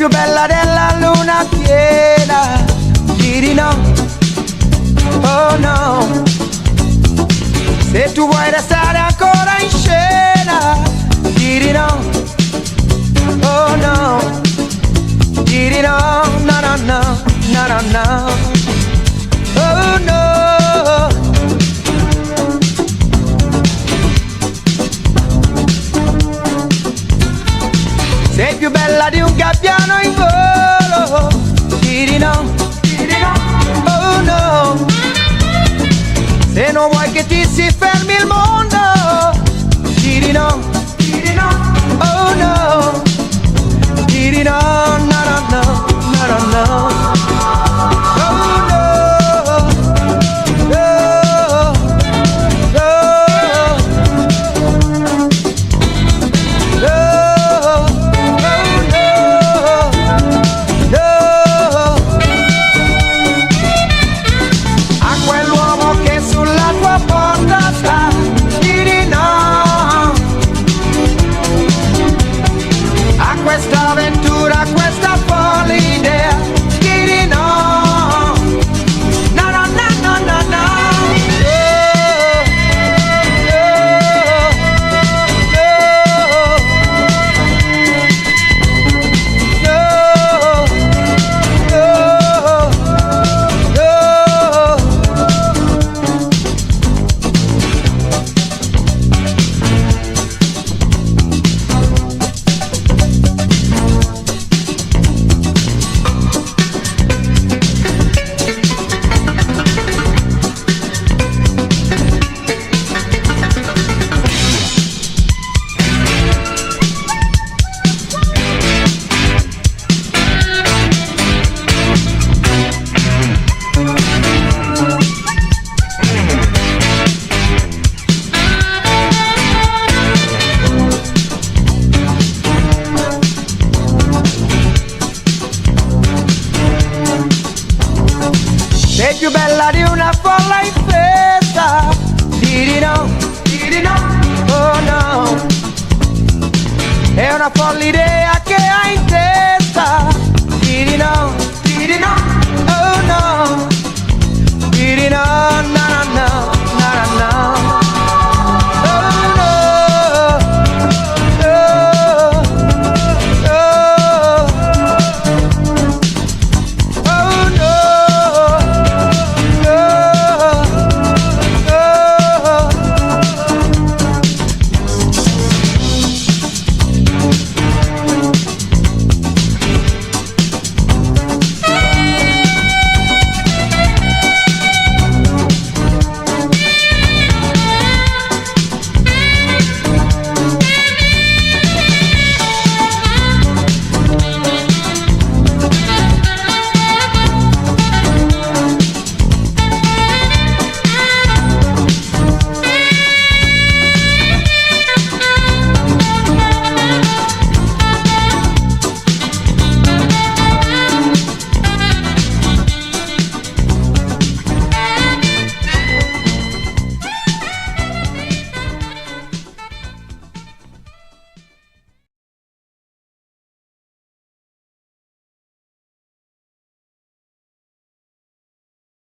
più bella della luna piena, di no, oh no. Se tu vuoi restare ancora in scena, di no, oh no, di no, no no no, no no no, oh no. Sei più bella di un gabbiano in volo, di no, oh no. Se non vuoi che ti si fermi il mondo, di no, oh no, di no, no no no, no no no. Sei più bella di una folla in festa, di no, oh no. È una folle idea che hai in testa, di no,